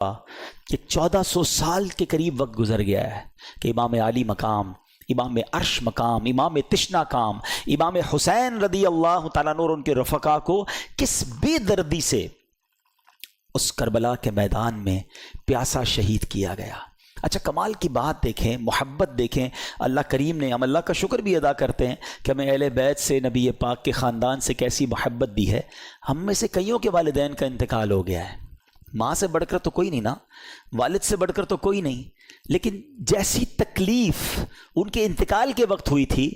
کہ 1400 سال کے قریب وقت گزر گیا ہے کہ امام علی مقام، امام عرش مقام، امام تشنا کام، امام حسین رضی اللہ تعالیٰ عنہ اور ان کے رفقا کو کس بے دردی سے اس کربلا کے میدان میں پیاسا شہید کیا گیا۔ اچھا کمال کی بات دیکھیں، محبت دیکھیں، اللہ کریم نے، ہم اللہ کا شکر بھی ادا کرتے ہیں کہ ہمیں اہل بیت سے، نبی پاک کے خاندان سے کیسی محبت دی ہے۔ ہم میں سے کئیوں کے والدین کا انتقال ہو گیا ہے، ماں سے بڑھ کر تو کوئی نہیں نا، والد سے بڑھ کر تو کوئی نہیں، لیکن جیسی تکلیف ان کے انتقال کے وقت ہوئی تھی،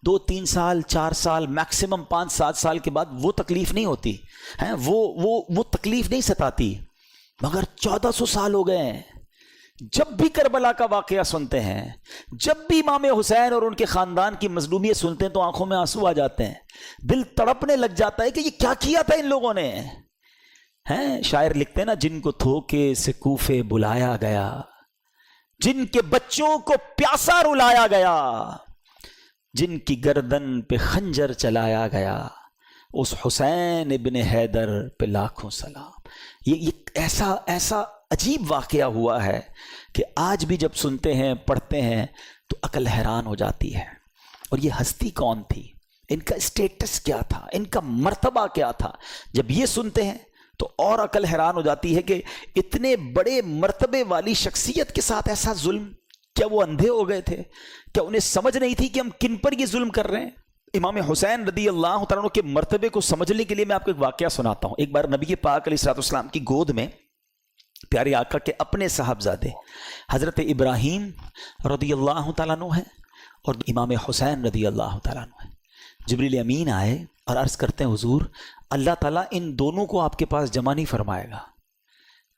2-3 سال 4 سال میکسیمم 5-7 سال کے بعد وہ تکلیف نہیں ہوتی ہیں، وہ تکلیف نہیں ستاتی، مگر 1400 سال ہو گئے ہیں۔ جب بھی کربلا کا واقعہ سنتے ہیں، جب بھی امام حسین اور ان کے خاندان کی مظلومیت سنتے ہیں تو آنکھوں میں آنسو آ جاتے ہیں، دل تڑپنے لگ جاتا ہے کہ یہ کیا کیا تھا ان لوگوں نے۔ ہیں شاعر لکھتے ہیں نا، جن کو دھوکے سے کوفے بلایا گیا، جن کے بچوں کو پیاسا رلایا گیا، جن کی گردن پہ خنجر چلایا گیا، اس حسین ابن حیدر پہ لاکھوں سلام۔ یہ ایسا عجیب واقعہ ہوا ہے کہ آج بھی جب سنتے ہیں، پڑھتے ہیں تو عقل حیران ہو جاتی ہے۔ اور یہ ہستی کون تھی، ان کا اسٹیٹس کیا تھا، ان کا مرتبہ کیا تھا، جب یہ سنتے ہیں تو اور عقل حیران ہو جاتی ہے کہ اتنے بڑے مرتبے والی شخصیت کے ساتھ ایسا ظلم۔ کیا وہ اندھے ہو گئے تھے؟ کیا انہیں سمجھ نہیں تھی کہ ہم کن پر یہ ظلم کر رہے ہیں؟ امام حسین رضی اللہ تعالیٰ عنہ کے مرتبے کو سمجھنے کے لیے میں آپ کو ایک واقعہ سناتا ہوں۔ ایک بار نبی پاک علیہ الصلوۃ والسلام کی گود میں پیارے آقا کے اپنے صاحبزادے حضرت ابراہیم رضی اللہ تعالیٰ عنہ ہیں اور امام حسین رضی اللہ تعالیٰ عنہ ہیں۔ جبریل امین آئے اور عرض کرتے ہیں حضور اللہ تعالیٰ ان دونوں کو آپ کے پاس جمع نہیں فرمائے گا،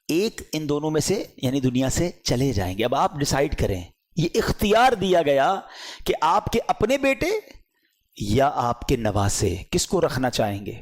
ایک ان دونوں میں سے یعنی دنیا سے چلے جائیں گے، اب آپ ڈیسائیڈ کریں۔ یہ اختیار دیا گیا کہ آپ کے اپنے بیٹے یا آپ کے نواسے، کس کو رکھنا چاہیں گے؟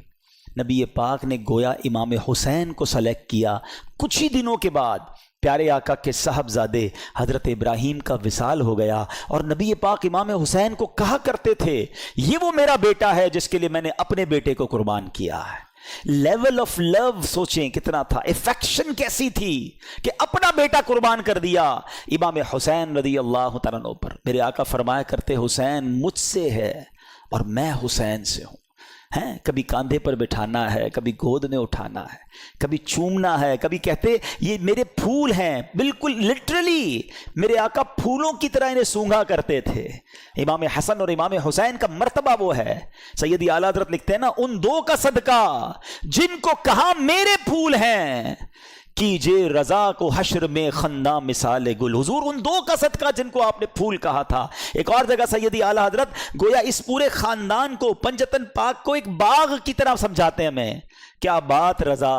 نبی پاک نے گویا امام حسین کو سلیکٹ کیا۔ کچھ ہی دنوں کے بعد پیارے آقا کے صاحبزادے حضرت ابراہیم کا وصال ہو گیا اور نبی پاک امام حسین کو کہا کرتے تھے یہ وہ میرا بیٹا ہے جس کے لیے میں نے اپنے بیٹے کو قربان کیا ہے۔ لیول آف لو سوچیں کتنا تھا، افیکشن کیسی تھی کہ اپنا بیٹا قربان کر دیا امام حسین رضی اللہ تعالیٰ عنہ پر۔ میرے آقا فرمایا کرتے حسین مجھ سے ہے اور میں حسین سے ہوں۔ ہیں کبھی کاندھے پر بٹھانا ہے، کبھی گود میں اٹھانا ہے، کبھی چومنا ہے، کبھی کہتے یہ میرے پھول ہیں، بالکل لٹرلی میرے آقا پھولوں کی طرح انہیں سونگھا کرتے تھے۔ امام حسن اور امام حسین کا مرتبہ وہ ہے، سیدی اعلیٰ حضرت لکھتے ہیں نا، ان دو کا صدقہ جن کو کہا میرے پھول ہیں، کیجئے رضا کو حشر میں خنداں مثال گل۔ حضور ان دو کا صدقہ جن کو آپ نے پھول کہا تھا۔ ایک اور جگہ سیدی اعلیٰ حضرت گویا اس پورے خاندان کو، پنجتن پاک کو ایک باغ کی طرح سمجھاتے ہیں ہمیں۔ کیا بات رضا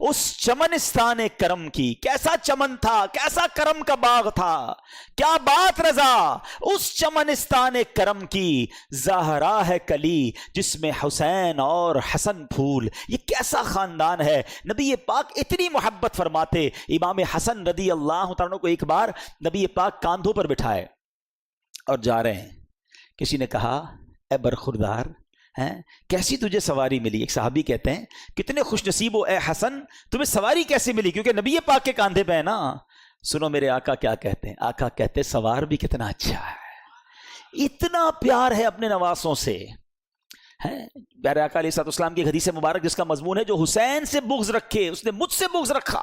اس چمنستان کرم کی، کیسا چمن تھا، کیسا کرم کا باغ تھا، کیا بات رضا اس چمنستان کرم کی، زہرا ہے کلی جس میں حسین اور حسن پھول۔ یہ کیسا خاندان ہے۔ نبی پاک اتنی محبت فرماتے، امام حسن رضی اللہ تعالیٰ کو ایک بار نبی پاک کاندھوں پر بٹھائے اور جا رہے ہیں، کسی نے کہا اے برخوردار کیسی تجھے سواری ملی؟ ایک صحابی کہتے ہیں کتنے خوش نصیب ہو اے حسن، تمہیں سواری کیسے ملی؟ کیونکہ نبی پاک کے کاندھے پہ ہے نا۔ سنو میرے آقا کیا کہتے ہیں، آقا کہتے سوار بھی کتنا اچھا ہے، اتنا پیار ہے اپنے نواسوں سے۔ پیارے آقا علیہ الصلوۃ والسلام کی حدیث مبارک جس کا مضمون ہے جو حسین سے بغض رکھے اس نے مجھ سے بغض رکھا۔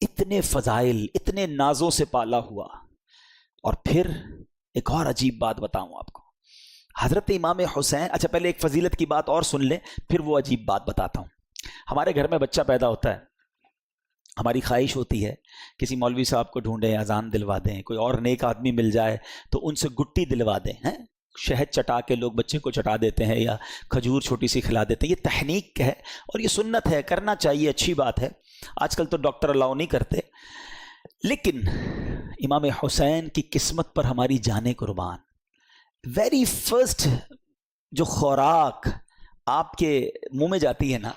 اتنے فضائل، اتنے نازوں سے پالا ہوا۔ اور پھر ایک اور عجیب بات بتاؤں آپ کو، حضرت امام حسین، اچھا پہلے ایک فضیلت کی بات اور سن لیں پھر وہ عجیب بات بتاتا ہوں۔ ہمارے گھر میں بچہ پیدا ہوتا ہے، ہماری خواہش ہوتی ہے کسی مولوی صاحب کو ڈھونڈیں، اذان دلوا دیں، کوئی اور نیک آدمی مل جائے تو ان سے گٹی دلوا دیں۔ شہد چٹا کے لوگ بچے کو چٹا دیتے ہیں یا کھجور چھوٹی سی کھلا دیتے ہیں، یہ تحنیک ہے اور یہ سنت ہے، کرنا چاہیے، اچھی بات ہے۔ آج کل تو ڈاکٹر الاؤ نہیں کرتے، لیکن امام حسین کی قسمت پر ہماری جانیں قربان۔ ویری فرسٹ جو خوراک آپ کے منہ میں جاتی ہے نا،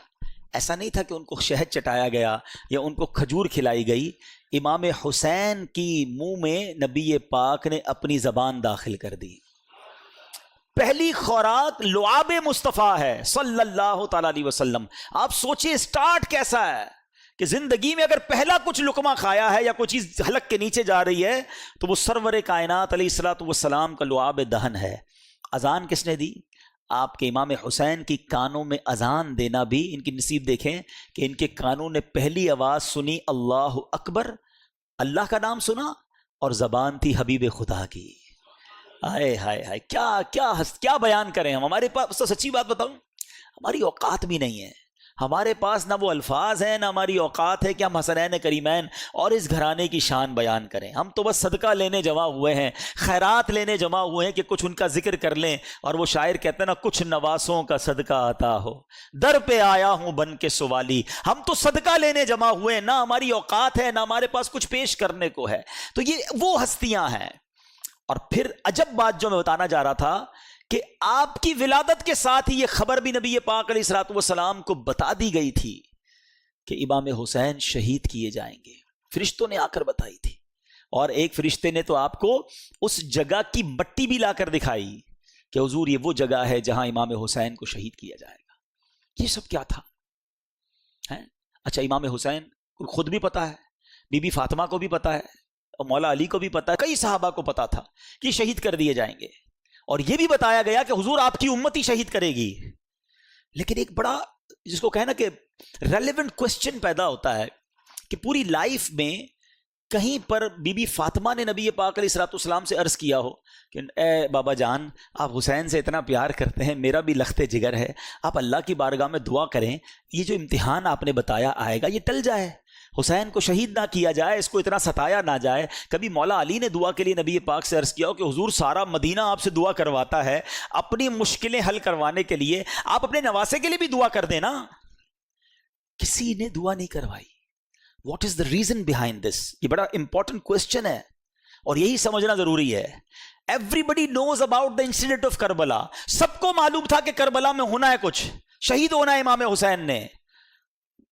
ایسا نہیں تھا کہ ان کو شہد چٹایا گیا یا ان کو کھجور کھلائی گئی، امام حسین کی منہ میں نبی پاک نے اپنی زبان داخل کر دی۔ پہلی خوراک لعاب مصطفیٰ ہے صلی اللہ تعالی علیہ وسلم۔ آپ سوچئے سٹارٹ کیسا ہے کہ زندگی میں اگر پہلا کچھ لقمہ کھایا ہے یا کوئی چیز حلق کے نیچے جا رہی ہے تو وہ سرور کائنات علیہ الصلوۃ والسلام کا لعاب دہن ہے۔ اذان کس نے دی؟ آپ کے امام حسین کی کانوں میں اذان دینا بھی ان کی نصیب دیکھیں کہ ان کے کانوں نے پہلی آواز سنی اللہ اکبر، اللہ کا نام سنا، اور زبان تھی حبیب خدا کی۔ ہائے ہائے ہائے، کیا بیان کریں ہم؟ ہمارے پاس تو سچی بات بتاؤں، ہماری اوقات بھی نہیں ہے، ہمارے پاس نہ وہ الفاظ ہیں، نہ ہماری اوقات ہے کہ ہم حسنین کریمین اور اس گھرانے کی شان بیان کریں۔ ہم تو بس صدقہ لینے جمع ہوئے ہیں، خیرات لینے جمع ہوئے ہیں کہ کچھ ان کا ذکر کر لیں، اور وہ شاعر کہتے ہیں نا، کچھ نواسوں کا صدقہ عطا ہو، در پہ آیا ہوں بن کے سوالی۔ ہم تو صدقہ لینے جمع ہوئے ہیں، نہ ہماری اوقات ہے، نہ ہمارے پاس کچھ پیش کرنے کو ہے۔ تو یہ وہ ہستیاں ہیں۔ اور پھر عجب بات جو میں بتانا جا رہا تھا کہ آپ کی ولادت کے ساتھ ہی یہ خبر بھی نبی پاک علیہ الصلوۃ والسلام کو بتا دی گئی تھی کہ امام حسین شہید کیے جائیں گے۔ فرشتوں نے آ کر بتائی تھی، اور ایک فرشتے نے تو آپ کو اس جگہ کی مٹی بھی لا کر دکھائی کہ حضور یہ وہ جگہ ہے جہاں امام حسین کو شہید کیا جائے گا۔ یہ سب کیا تھا؟ اچھا، امام حسین کو خود بھی پتا ہے، بی بی فاطمہ کو بھی پتا ہے، اور مولا علی کو بھی پتا ہے، کئی صحابہ کو پتا تھا کہ شہید کر دیے جائیں گے، اور یہ بھی بتایا گیا کہ حضور آپ کی امت ہی شہید کرے گی۔ لیکن ایک بڑا، جس کو کہنا کہ ریلیونٹ کوسچن پیدا ہوتا ہے کہ پوری لائف میں کہیں پر بی بی فاطمہ نے نبی پاک علیہ الصلوۃ والسلام سے عرض کیا ہو کہ اے بابا جان، آپ حسین سے اتنا پیار کرتے ہیں، میرا بھی لخت جگر ہے، آپ اللہ کی بارگاہ میں دعا کریں یہ جو امتحان آپ نے بتایا آئے گا یہ ٹل جائے، حسین کو شہید نہ کیا جائے، اس کو اتنا ستایا نہ جائے۔ کبھی مولا علی نے دعا کے لیے نبی پاک سے عرض کیا ہو کہ حضور سارا مدینہ آپ سے دعا کرواتا ہے، اپنی مشکلیں حل کروانے کے لیے آپ اپنے نواسے کے لیے بھی دعا کر دینا۔ کسی نے دعا نہیں کروائی۔ What is the reason behind this? یہ بڑا امپورٹنٹ کوسچن ہے، اور یہی سمجھنا ضروری ہے۔ Everybody knows about the incident of Karbala, سب کو معلوم تھا کہ کربلا میں ہونا ہے، کچھ شہید ہونا ہے امام حسین نے،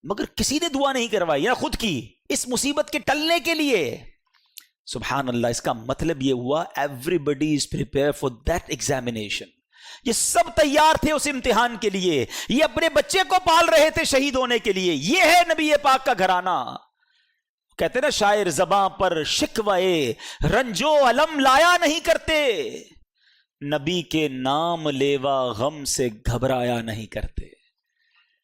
مگر کسی نے دعا نہیں کروائی، یا خود کی اس مصیبت کے ٹلنے کے لیے۔ سبحان اللہ، اس کا مطلب یہ ہوا every is prepare for that examination. یہ سب تیار تھے اس امتحان کے لیے، یہ اپنے بچے کو پال رہے تھے شہید ہونے کے لیے۔ یہ ہے نبی پاک کا گھرانہ۔ کہتے نا شاعر، زباں پر شکوے رنجو علم لایا نہیں کرتے، نبی کے نام لیوا غم سے گھبرایا نہیں کرتے۔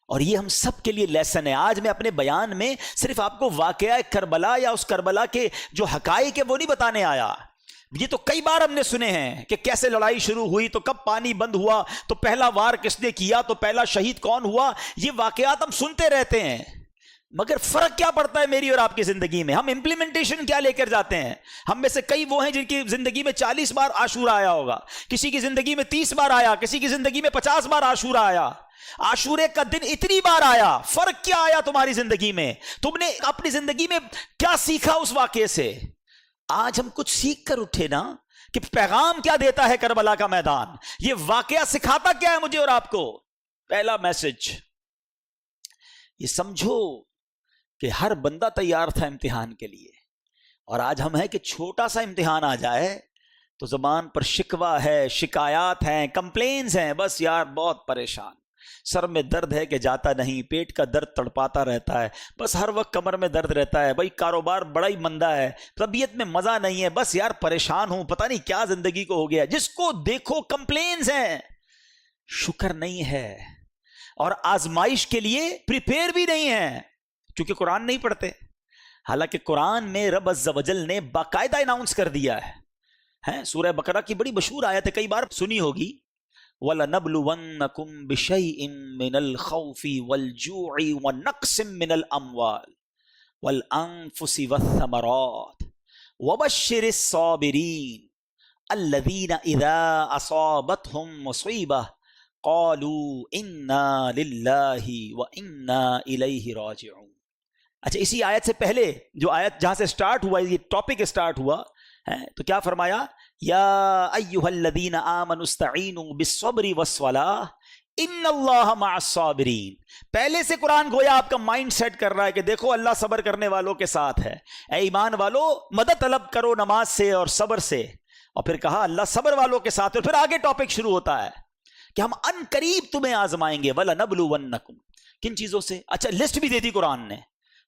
اور یہ ہم سب کے لیے لیسن ہے۔ آج میں اپنے بیان میں صرف آپ کو واقعہ کربلا یا اس کربلا کے جو حقائق ہے وہ نہیں بتانے آیا۔ یہ تو کئی بار ہم نے سنے ہیں کہ کیسے لڑائی شروع ہوئی، تو کب پانی بند ہوا، تو پہلا وار کس نے کیا، تو پہلا شہید کون ہوا۔ یہ واقعات ہم سنتے رہتے ہیں، مگر فرق کیا پڑتا ہے میری اور آپ کی زندگی میں؟ ہم امپلیمنٹیشن کیا لے کر جاتے ہیں؟ ہم میں سے کئی وہ ہیں جن کی زندگی میں 40 بار عاشورہ آیا ہوگا، کسی کی زندگی میں 30 بار آیا، کسی کی زندگی میں 50 بار عاشورہ آیا۔ عاشورے کا دن اتنی بار آیا، فرق کیا آیا تمہاری زندگی میں؟ تم نے اپنی زندگی میں کیا سیکھا اس واقعے سے؟ آج ہم کچھ سیکھ کر اٹھے نا، کہ پیغام کیا دیتا ہے کربلا کا میدان، یہ واقعہ سکھاتا کیا ہے مجھے اور آپ کو؟ پہلا میسج یہ سمجھو کہ ہر بندہ تیار تھا امتحان کے لیے، اور آج ہم ہیں کہ چھوٹا سا امتحان آ جائے تو زبان پر شکوہ ہے، شکایات ہیں، کمپلینز ہیں، بس یار بہت پریشان، سر میں درد ہے کہ جاتا نہیں، پیٹ کا درد تڑپاتا رہتا ہے، بس ہر وقت کمر میں درد رہتا ہے، بھائی کاروبار بڑا ہی مندہ ہے، طبیعت میں مزہ نہیں ہے، بس یار پریشان ہوں، پتہ نہیں کیا زندگی کو ہو گیا۔ جس کو دیکھو کمپلینز ہیں، شکر نہیں ہے، اور آزمائش کے لیے پریپیئر بھی نہیں ہے، کیونکہ قرآن نہیں پڑھتے۔ حالانکہ قرآن میں رب عز و جل نے باقاعدہ اناؤنس کر دیا ہے، سورہ بقرہ کی بڑی مشہور آیت ہے، کئی بار سنی ہوگی، وَلَنَبْلُوَنَّكُمْ بِشَيْءٍ مِّنَ الْخَوْفِ وَالْجُوعِ وَنَقْصٍ مِّنَ الْأَمْوَالِ وَالْأَنفُسِ وَالثَّمَرَاتِ وَبَشِّرِ الصَّابِرِينَ الَّذِينَ إِذَا أَصَابَتْهُم مُّصِيبَةٌ قَالُوا إِنَّا لِلَّهِ وَإِنَّا إِلَيْهِ رَاجِعُونَ۔ اچھا، اسی آیت سے پہلے جو آیت جہاں سے سٹارٹ ہوا، یہ ٹاپک سٹارٹ ہوا ہے، تو کیا فرمایا؟ یا ایھا الذین آمنوا استعینوا بالصبر والصلاۃ ان اللہ مع الصابرین۔ پہلے سے قرآن گویا آپ کا مائنڈ سیٹ کر رہا ہے کہ دیکھو اللہ صبر کرنے والوں کے ساتھ ہے، اے ایمان والو مدد طلب کرو نماز سے اور صبر سے، اور پھر کہا اللہ صبر والوں کے ساتھ ہے، اور پھر آگے ٹاپک شروع ہوتا ہے کہ ہم ان قریب تمہیں آزمائیں گے، وَلَنَبْلُوَنَّكُمْ۔ کن چیزوں سے؟ اچھا لسٹ بھی دے دی قرآن نے،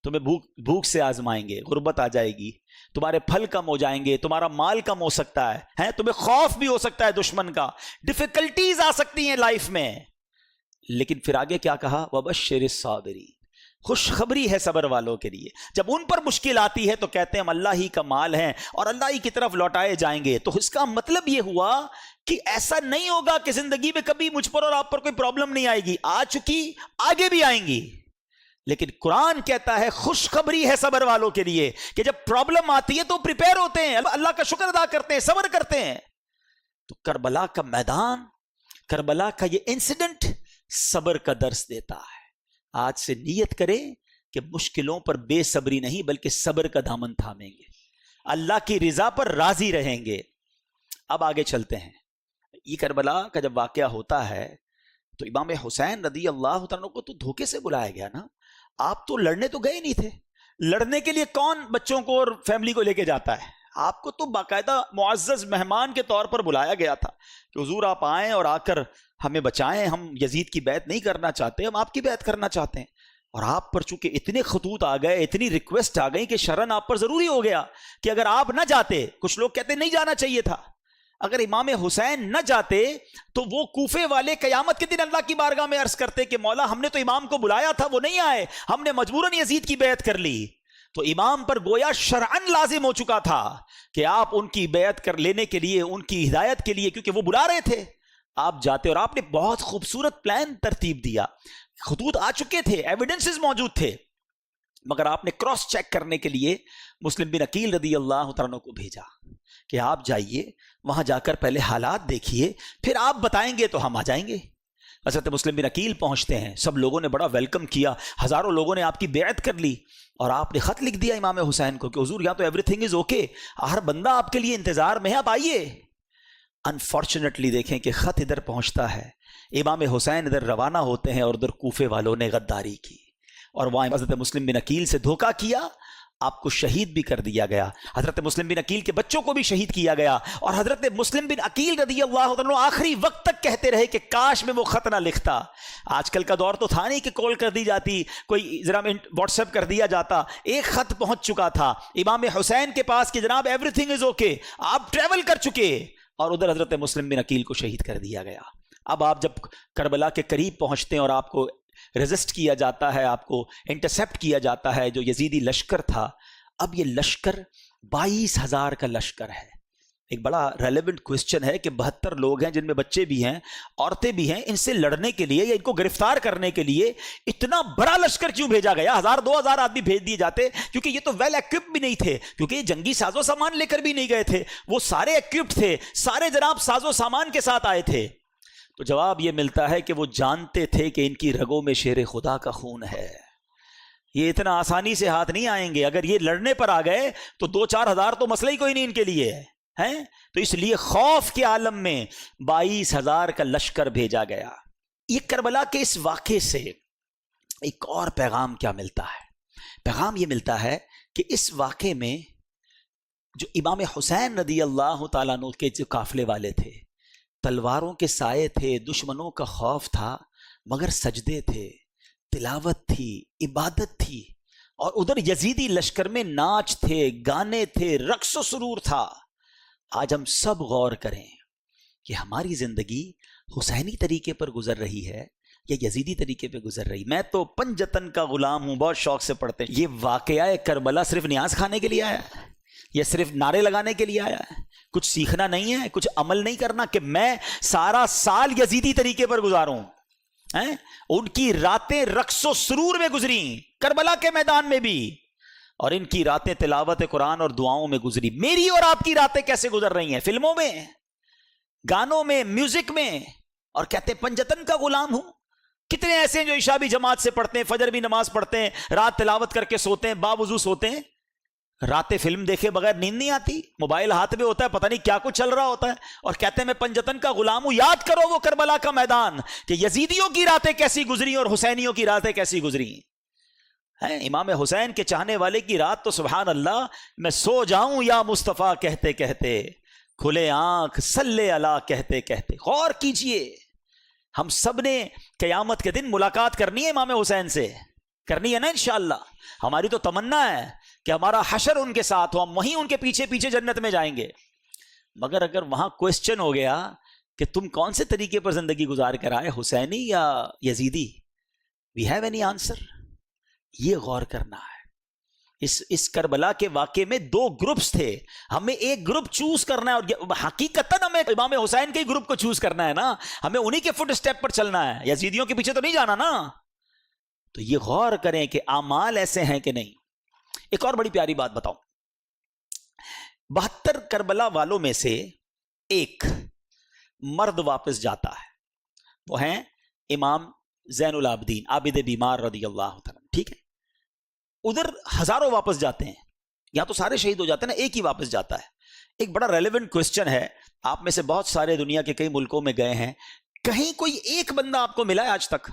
تمہیں بھوک سے آزمائیں گے، غربت آ جائے گی، تمہارے پھل کم ہو جائیں گے، تمہارا مال کم ہو سکتا ہے، تمہیں خوف بھی ہو سکتا ہے دشمن کا، ڈیفیکلٹیز آ سکتی ہیں لائف میں. لیکن پھر آگے کیا کہا؟ وَبَشِّرِ الصَّابِرِينَ، خوشخبری ہے صبر والوں کے لیے. جب ان پر مشکل آتی ہے تو کہتے ہیں ہم اللہ ہی کا مال ہیں اور اللہ ہی کی طرف لوٹائے جائیں گے. تو اس کا مطلب یہ ہوا کہ ایسا نہیں ہوگا کہ زندگی میں کبھی مجھ پر اور آپ پر کوئی پرابلم نہیں آئے گی، آ چکی، آگے بھی آئیں گی. لیکن قرآن کہتا ہے خوشخبری ہے صبر والوں کے لیے کہ جب پرابلم آتی ہے تو پریپیئر ہوتے ہیں، اللہ کا شکر ادا کرتے ہیں، صبر کرتے ہیں. تو کربلا کا میدان، کربلا کا یہ انسیڈنٹ صبر کا درس دیتا ہے. آج سے نیت کریں کہ مشکلوں پر بے صبری نہیں بلکہ صبر کا دامن تھامیں گے، اللہ کی رضا پر راضی رہیں گے. اب آگے چلتے ہیں. یہ کربلا کا جب واقعہ ہوتا ہے تو امام حسین رضی اللہ تعالیٰ کو تو دھوکے سے بلایا گیا نا. آپ تو لڑنے تو گئے نہیں تھے، لڑنے کے لیے کون بچوں کو اور فیملی کو لے کے جاتا ہے؟ آپ کو تو باقاعدہ معزز مہمان کے طور پر بلایا گیا تھا کہ حضور آپ آئیں اور آ کر ہمیں بچائیں، ہم یزید کی بیعت نہیں کرنا چاہتے، ہم آپ کی بیعت کرنا چاہتے ہیں. اور آپ پر چونکہ اتنے خطوط آ گئے، اتنی ریکویسٹ آ گئی کہ شرن آپ پر ضروری ہو گیا کہ اگر آپ نہ جاتے، کچھ لوگ کہتے نہیں جانا چاہیے تھا، اگر امام حسین نہ جاتے تو وہ کوفے والے قیامت کے دن اللہ کی بارگاہ میں عرض کرتے کہ مولا ہم نے تو امام کو بلایا تھا، وہ نہیں آئے، ہم نے مجبوراً یزید کی بیعت کر لی. تو امام پر گویا شرعن لازم ہو چکا تھا کہ آپ ان کی بیعت کر لینے کے لیے، ان کی ہدایت کے لیے، کیونکہ وہ بلا رہے تھے، آپ جاتے. اور آپ نے بہت خوبصورت پلان ترتیب دیا، خطوط آ چکے تھے، ایویڈنسز موجود تھے، مگر آپ نے کراس چیک کرنے کے لیے مسلم بن عقیل رضی اللہ تعالیٰ کو بھیجا کہ آپ جائیے، وہاں جا کر پہلے حالات دیکھیے، پھر آپ بتائیں گے تو ہم آ جائیں گے. حضرت مسلم بن عقیل پہنچتے ہیں، سب لوگوں نے بڑا ویلکم کیا، ہزاروں لوگوں نے آپ کی بیعت کر لی، اور آپ نے خط لکھ دیا امام حسین کو کہ حضور یہاں تو ایوری تھنگ از اوکے، ہر بندہ آپ کے لیے انتظار میں ہے، آپ آئیے. انفارچونیٹلی دیکھیں کہ خط ادھر پہنچتا ہے، امام حسین ادھر روانہ ہوتے ہیں اور ادھر کوفے والوں نے غداری کی اور وہاں حضرت مسلم بن عقیل سے دھوکہ کیا، آپ کو شہید بھی کر دیا گیا. حضرت مسلم بن عقیل کے بچوں کو بھی شہید کیا گیا. اور حضرت مسلم بن عقیل رضی اللہ عنہ آخری وقت تک کہتے رہے کہ کاش میں وہ خط نہ لکھتا. آج کل کا دور تو تھا نہیں کہ کال کر دی جاتی، کوئی ذرا واٹس ایپ کر دیا جاتا. ایک خط پہنچ چکا تھا امام حسین کے پاس کہ جناب ایوری تھنگ از اوکے، آپ ٹریول کر چکے، اور ادھر حضرت مسلم بن عقیل کو شہید کر دیا گیا. اب آپ جب کربلا کے قریب پہنچتے ہیں اور آپ کو ریزسٹ کیا جاتا ہے، آپ کو انٹرسپٹ کیا جاتا ہے جو یزیدی لشکر تھا. اب یہ لشکر 22,000 کا لشکر ہے. ایک بڑا ریلیونٹ کوسچن ہے کہ 72 لوگ ہیں جن میں بچے بھی ہیں، عورتیں بھی ہیں، ان سے لڑنے کے لیے یا ان کو گرفتار کرنے کے لیے اتنا بڑا لشکر کیوں بھیجا گیا؟ 1,000-2,000 آدمی بھیج دیے جاتے، کیونکہ یہ تو ویل ایکوپڈ بھی نہیں تھے، کیونکہ یہ جنگی ساز و سامان لے کر بھی نہیں گئے تھے، وہ سارے ایکوپڈ تھے، سارے جناب ساز و سامان کے ساتھ آئے تھے. تو جواب یہ ملتا ہے کہ وہ جانتے تھے کہ ان کی رگوں میں شیر خدا کا خون ہے، یہ اتنا آسانی سے ہاتھ نہیں آئیں گے. اگر یہ لڑنے پر آ گئے تو 2-4 ہزار تو مسئلہ ہی کوئی نہیں ان کے لیے ہے. تو اس لیے خوف کے عالم میں 22,000 کا لشکر بھیجا گیا. یہ کربلا کے اس واقعے سے ایک اور پیغام کیا ملتا ہے؟ پیغام یہ ملتا ہے کہ اس واقعے میں جو امام حسین رضی اللہ تعالیٰ عنہ کے جو قافلے والے تھے، تلواروں کے سائے تھے، دشمنوں کا خوف تھا، مگر سجدے تھے، تلاوت تھی، عبادت تھی. اور ادھر یزیدی لشکر میں ناچ تھے، گانے تھے، رقص و سرور تھا. آج ہم سب غور کریں کہ ہماری زندگی حسینی طریقے پر گزر رہی ہے یا یزیدی طریقے پہ گزر رہی. میں تو پنجتن کا غلام ہوں، بہت شوق سے پڑھتے ہیں. یہ واقعہ کربلا صرف نیاز کھانے کے لیے آیا ہے یا صرف نعرے لگانے کے لیے آیا ہے؟ کچھ سیکھنا نہیں ہے، کچھ عمل نہیں کرنا کہ میں سارا سال یزیدی طریقے پر گزاروں؟ ان کی راتیں رقص و سرور میں گزری کربلا کے میدان میں بھی، اور ان کی راتیں تلاوت قرآن اور دعاؤں میں گزری. میری اور آپ کی راتیں کیسے گزر رہی ہیں؟ فلموں میں، گانوں میں، میوزک میں، اور کہتے ہیں پنجتن کا غلام ہوں. کتنے ایسے ہیں جو عشاء بھی جماعت سے پڑھتے ہیں، فجر بھی نماز پڑھتے ہیں، رات تلاوت کر کے سوتے ہیں، باوضو سوتے ہیں، راتیں فلم دیکھے بغیر نیند نہیں آتی، موبائل ہاتھ میں ہوتا ہے، پتہ نہیں کیا کچھ چل رہا ہوتا ہے، اور کہتے ہیں میں پنجتن کا غلام ہوں. یاد کرو وہ کربلا کا میدان کہ یزیدیوں کی راتیں کیسی گزری اور حسینیوں کی راتیں کیسی گزری. امام حسین کے چاہنے والے کی رات تو سبحان اللہ، میں سو جاؤں یا مصطفیٰ کہتے کہتے، کھلے آنکھ صلی اللہ کہتے کہتے. غور کیجئے، ہم سب نے قیامت کے دن ملاقات کرنی ہے امام حسین سے. کرنی ہے نا انشاءاللہ. ہماری تو تمنا ہے کہ ہمارا حشر ان کے ساتھ ہو, ہم وہیں ان کے پیچھے پیچھے جنت میں جائیں گے. مگر اگر وہاں کوشچن ہو گیا کہ تم کون سے طریقے پر زندگی گزار کر آئے, حسینی یا یزیدی, وی ہیو اینی آنسر؟ یہ غور کرنا ہے. اس کربلا کے واقعے میں 2 گروپس تھے, ہمیں ایک گروپ چوز کرنا ہے, اور حقیقتاً ہمیں امام حسین کے گروپ کو چوز کرنا ہے نا, ہمیں انہی کے فٹ اسٹیپ پر چلنا ہے, یزیدیوں کے پیچھے تو نہیں جانا نا. تو یہ غور کریں کہ اعمال ایسے ہیں کہ نہیں. ایک اور بڑی پیاری بات بتاؤں, 72 کربلا والوں میں سے ایک مرد واپس جاتا ہے, وہ ہیں امام زین العابدین عابد بیمار رضی اللہ تعالیٰ, ٹھیک ہے. ادھر ہزاروں واپس جاتے ہیں, یہاں تو سارے شہید ہو جاتے ہیں نا, ایک ہی واپس جاتا ہے. ایک بڑا ریلیونٹ کوسچن ہے, آپ میں سے بہت سارے دنیا کے کئی ملکوں میں گئے ہیں, کہیں کوئی ایک بندہ آپ کو ملا ہے آج تک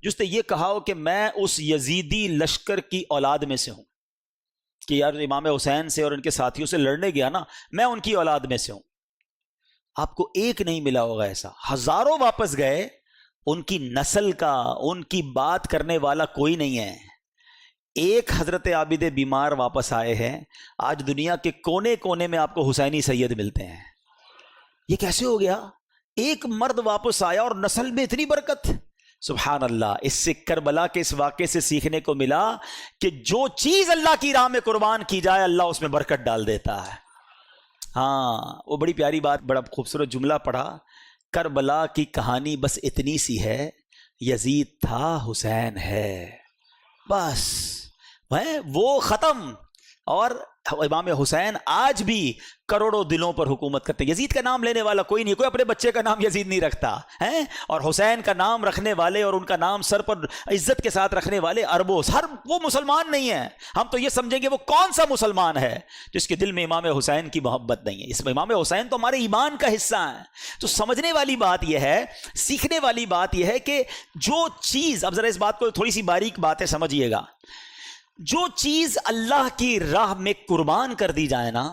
جس نے یہ کہا ہو کہ میں اس یزیدی لشکر کی اولاد میں سے ہوں, کہ یار امام حسین سے اور ان کے ساتھیوں سے لڑنے گیا نا, میں ان کی اولاد میں سے ہوں؟ آپ کو ایک نہیں ملا ہوگا ایسا. ہزاروں واپس گئے, ان کی نسل کا, ان کی بات کرنے والا کوئی نہیں ہے. ایک حضرت عابد بیمار واپس آئے ہیں, آج دنیا کے کونے کونے میں آپ کو حسینی سید ملتے ہیں. یہ کیسے ہو گیا؟ ایک مرد واپس آیا اور نسل میں اتنی برکت. سبحان اللہ. اس سے کربلا کے اس واقعے سے سیکھنے کو ملا کہ جو چیز اللہ کی راہ میں قربان کی جائے اللہ اس میں برکت ڈال دیتا ہے. ہاں, وہ بڑی پیاری بات, بڑا خوبصورت جملہ پڑھا, کربلا کی کہانی بس اتنی سی ہے, یزید تھا حسین ہے, بس وہ ختم. اور امام حسین آج بھی کروڑوں دلوں پر حکومت کرتے. یزید کا نام لینے والا کوئی نہیں, کوئی اپنے بچے کا نام یزید نہیں رکھتا ہے, اور حسین کا نام رکھنے والے اور ان کا نام سر پر عزت کے ساتھ رکھنے والے اربوں, ہر وہ مسلمان نہیں ہیں. ہم تو یہ سمجھیں گے وہ کون سا مسلمان ہے جس کے دل میں امام حسین کی محبت نہیں ہے. اس میں امام حسین تو ہمارے ایمان کا حصہ ہیں. تو سمجھنے والی بات یہ ہے, سیکھنے والی بات یہ ہے کہ جو چیز, اب ذرا اس بات کو تھوڑی سی باریک باتیں سمجھیے گا, جو چیز اللہ کی راہ میں قربان کر دی جائے نا,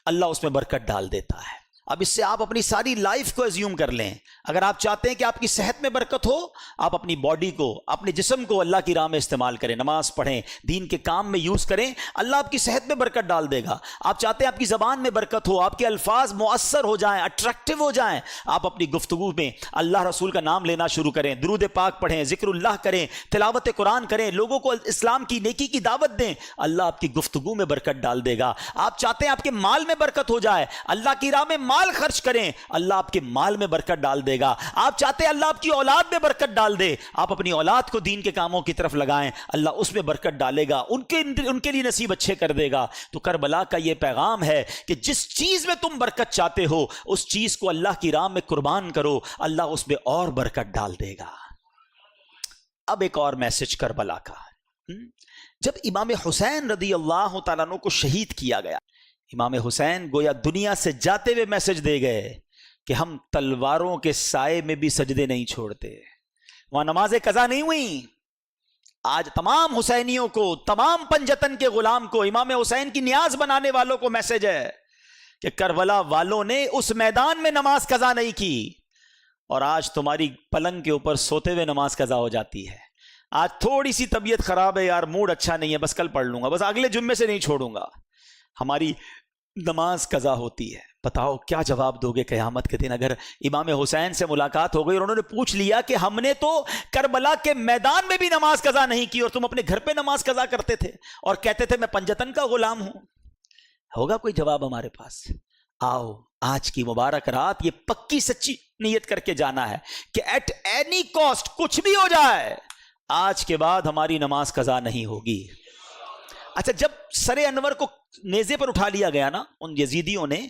اللہ اس میں برکت ڈال دیتا ہے. اب اس سے آپ اپنی ساری لائف کو ایزیوم کر لیں. اگر آپ چاہتے ہیں کہ آپ کی صحت میں برکت ہو, آپ اپنی باڈی کو, اپنے جسم کو اللہ کی راہ میں استعمال کریں, نماز پڑھیں, دین کے کام میں یوز کریں, اللہ آپ کی صحت میں برکت ڈال دے گا. آپ چاہتے ہیں آپ کی زبان میں برکت ہو, آپ کے الفاظ مؤثر ہو جائیں, اٹریکٹیو ہو جائیں, آپ اپنی گفتگو میں اللہ رسول کا نام لینا شروع کریں, درود پاک پڑھیں, ذکر اللہ کریں, تلاوت قرآن کریں, لوگوں کو اسلام کی نیکی کی دعوت دیں, اللہ آپ کی گفتگو میں برکت ڈال دے گا. آپ چاہتے ہیں آپ کے مال میں برکت ہو جائے, اللہ کی راہ میں مال خرچ کریں, اللہ آپ کے مال میں برکت ڈال دے گا. آپ چاہتے ہیں اللہ آپ کی اولاد میں برکت ڈال دے, آپ اپنی اولاد کو دین کے کاموں کی طرف لگائیں, اللہ اس میں برکت ڈالے گا, ان کے لیے نصیب اچھے کر دے گا. تو کربلا کا یہ پیغام ہے کہ جس چیز میں تم برکت چاہتے ہو اس چیز کو اللہ کی راہ میں قربان کرو, اللہ اس میں اور برکت ڈال دے گا. اب ایک اور میسج کربلا کا, جب امام حسین رضی اللہ تعالیٰ عنہ کو شہید کیا گیا, امام حسین گویا دنیا سے جاتے ہوئے میسج دے گئے کہ ہم تلواروں کے سائے میں بھی سجدے نہیں چھوڑتے. وہاں نماز قضا نہیں ہوئی. آج تمام حسینیوں کو, تمام پنجتن کے غلام کو, امام حسین کی نیاز بنانے والوں کو میسج ہے کہ کربلا والوں نے اس میدان میں نماز قضا نہیں کی, اور آج تمہاری پلنگ کے اوپر سوتے ہوئے نماز قضا ہو جاتی ہے. آج تھوڑی سی طبیعت خراب ہے یار, موڈ اچھا نہیں ہے, بس کل پڑھ لوں گا, بس اگلے جمعے سے نہیں چھوڑوں گا, ہماری نماز قضا ہوتی ہے. بتاؤ کیا جواب دو گے قیامت کے دن اگر امام حسین سے ملاقات ہو گئی اور انہوں نے پوچھ لیا کہ ہم نے تو کربلا کے میدان میں بھی نماز قضا نہیں کی اور تم اپنے گھر پہ نماز قضا کرتے تھے اور کہتے تھے میں پنجتن کا غلام ہوں؟ ہوگا کوئی جواب ہمارے پاس؟ آؤ آج کی مبارک رات یہ پکی سچی نیت کر کے جانا ہے کہ ایٹ اینی کاسٹ کچھ بھی ہو جائے آج کے بعد ہماری نماز قضا نہیں ہوگی. اچھا, جب سر انور کو نیزے پر اٹھا لیا گیا نا, ان یزیدیوں نے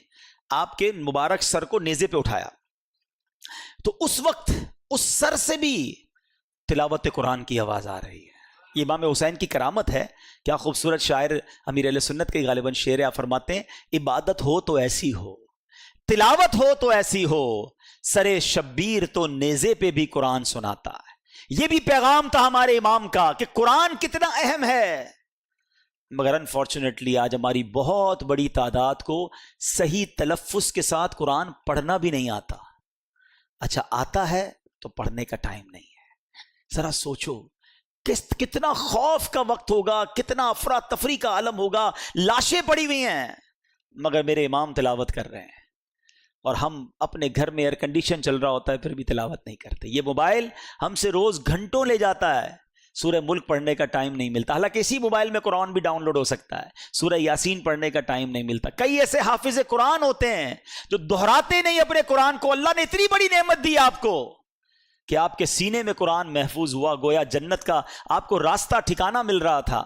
آپ کے مبارک سر کو نیزے پہ اٹھایا, تو اس وقت اس سر سے بھی تلاوت قرآن کی آواز آ رہی ہے. یہ امام حسین کی کرامت ہے. کیا خوبصورت شاعر امیر اہل سنت کے غالباً شعر آپ فرماتے ہیں, عبادت ہو تو ایسی ہو, تلاوت ہو تو ایسی ہو, سر شبیر تو نیزے پہ بھی قرآن سناتا ہے. یہ بھی پیغام تھا ہمارے امام کا کہ قرآن کتنا اہم ہے. مگر انفارچونیٹلی آج ہماری بہت بڑی تعداد کو صحیح تلفظ کے ساتھ قرآن پڑھنا بھی نہیں آتا. اچھا آتا ہے تو پڑھنے کا ٹائم نہیں ہے. ذرا سوچو کتنا خوف کا وقت ہوگا, کتنا افراتفری کا عالم ہوگا, لاشیں پڑی ہوئی ہیں, مگر میرے امام تلاوت کر رہے ہیں, اور ہم اپنے گھر میں ایئر کنڈیشن چل رہا ہوتا ہے پھر بھی تلاوت نہیں کرتے. یہ موبائل ہم سے روز گھنٹوں لے جاتا ہے, سورہ ملک پڑھنے کا ٹائم نہیں ملتا, حالانکہ اسی موبائل میں قرآن بھی ڈاؤن لوڈ ہو سکتا ہے, سورہ یاسین پڑھنے کا ٹائم نہیں ملتا. کئی ایسے حافظ قرآن ہوتے ہیں جو دہراتے نہیں اپنے قرآن کو. اللہ نے اتنی بڑی نعمت دی آپ کو کہ آپ کے سینے میں قرآن محفوظ ہوا, گویا جنت کا آپ کو راستہ ٹھکانہ مل رہا تھا,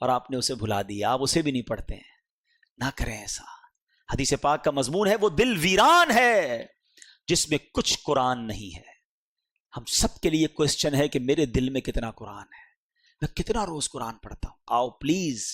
اور آپ نے اسے بھلا دیا, آپ اسے بھی نہیں پڑھتے ہیں. نہ کریں ایسا. حدیث پاک کا مضمون ہے وہ دل ویران ہے جس میں کچھ قرآن نہیں ہے. ہم سب کے لیے کوسچن ہے کہ میرے دل میں کتنا قرآن ہے, میں کتنا روز قرآن پڑھتا ہوں. آؤ پلیز,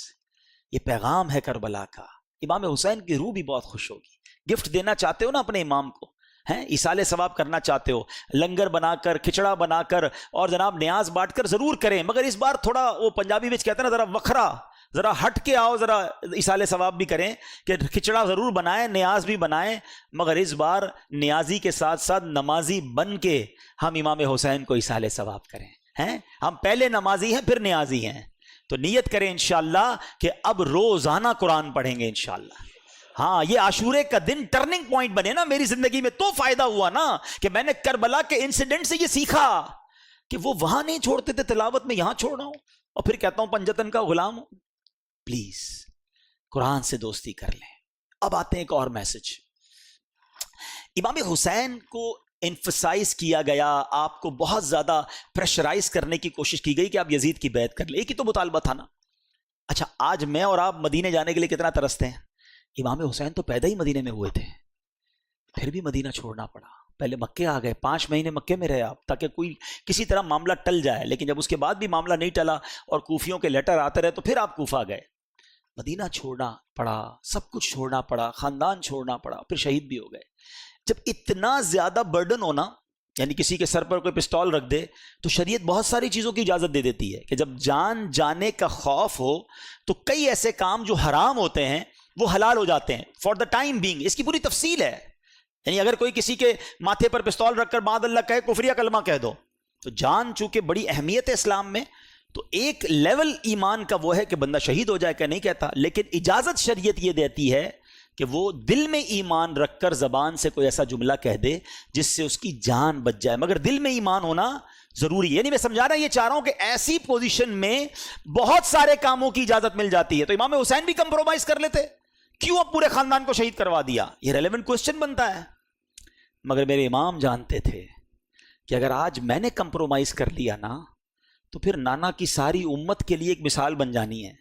یہ پیغام ہے کربلا کا. امام حسین کی روح بھی بہت خوش ہوگی. گفٹ دینا چاہتے ہو نا اپنے امام کو, ہیں ایصال ثواب کرنا چاہتے ہو, لنگر بنا کر, کھچڑا بنا کر اور جناب نیاز بانٹ کر ضرور کریں, مگر اس بار تھوڑا وہ پنجابی میں کہتے ہیں نا ذرا وکھرا, ذرا ہٹ کے آؤ, ذرا ایصال ثواب بھی کریں کہ کھچڑا ضرور بنائیں, نیاز بھی بنائیں, مگر اس بار نیازی کے ساتھ ساتھ نمازی بن کے ہم امام حسین کو ایصال ثواب کریں. ہیں ہم پہلے نمازی ہیں پھر نیازی ہیں, تو نیت کریں انشاءاللہ کہ اب روزانہ قرآن پڑھیں گے انشاءاللہ. ہاں, یہ عاشورے کا دن ٹرننگ پوائنٹ بنے نا میری زندگی میں, تو فائدہ ہوا نا کہ میں نے کربلا کے انسیڈنٹ سے یہ سیکھا کہ وہ وہاں نہیں چھوڑتے تھے تلاوت میں, یہاں چھوڑ رہا ہوں اور پھر کہتا ہوں پنجتن کا غلام ہوں. پلیز قرآن سے دوستی کر لیں. اب آتے ہیں ایک اور میسج. امام حسین کو انفسائز کیا گیا, آپ کو بہت زیادہ پریشرائز کرنے کی کوشش کی گئی کہ آپ یزید کی بیعت کر لیں. ایک ہی تو مطالبہ تھا نا. اچھا, آج میں اور آپ مدینے جانے کے لیے کتنا ترستے ہیں. امام حسین تو پیدا ہی مدینے میں ہوئے تھے, پھر بھی مدینہ چھوڑنا پڑا. پہلے مکے آ گئے, 5 مہینے مکے میں رہے آپ تاکہ کوئی کسی طرح معاملہ ٹل جائے, لیکن جب اس کے بعد بھی معاملہ نہیں ٹلا اور کوفیوں کے لیٹر آتے رہے تو پھر آپ کوفہ گئے. مدینہ چھوڑنا پڑا, سب کچھ چھوڑنا پڑا, خاندان چھوڑنا پڑا, پھر شہید بھی ہو گئے. جب اتنا زیادہ برڈن ہونا, یعنی کسی کے سر پر کوئی پستول رکھ دے, تو شریعت بہت ساری چیزوں کی اجازت دے دیتی ہے کہ جب جان جانے کا خوف ہو تو کئی ایسے کام جو حرام ہوتے ہیں وہ حلال ہو جاتے ہیں فار دا ٹائم بینگ. اس کی پوری تفصیل ہے. یعنی اگر کوئی کسی کے ماتھے پر پستول رکھ کر معاذ اللہ کہے کفریہ کلمہ کہہ دو, تو جان چونکہ بڑی اہمیت ہے اسلام میں, تو ایک لیول ایمان کا وہ ہے کہ بندہ شہید ہو جائے, کہ نہیں کہتا, لیکن اجازت شریعت یہ دیتی ہے کہ وہ دل میں ایمان رکھ کر زبان سے کوئی ایسا جملہ کہہ دے جس سے اس کی جان بچ جائے, مگر دل میں ایمان ہونا ضروری ہے. یعنی میں سمجھا رہا یہ چاہ رہا ہوں کہ ایسی پوزیشن میں بہت سارے کاموں کی اجازت مل جاتی ہے. تو امام حسین بھی کمپرومائز کر لیتے, کیوں اب پورے خاندان کو شہید کروا دیا؟ یہ ریلیونٹ کوسچن بنتا ہے. مگر میرے امام جانتے تھے کہ اگر آج میں نے کمپرومائز کر لیا نا تو پھر نانا کی ساری امت کے لیے ایک مثال بن جانی ہے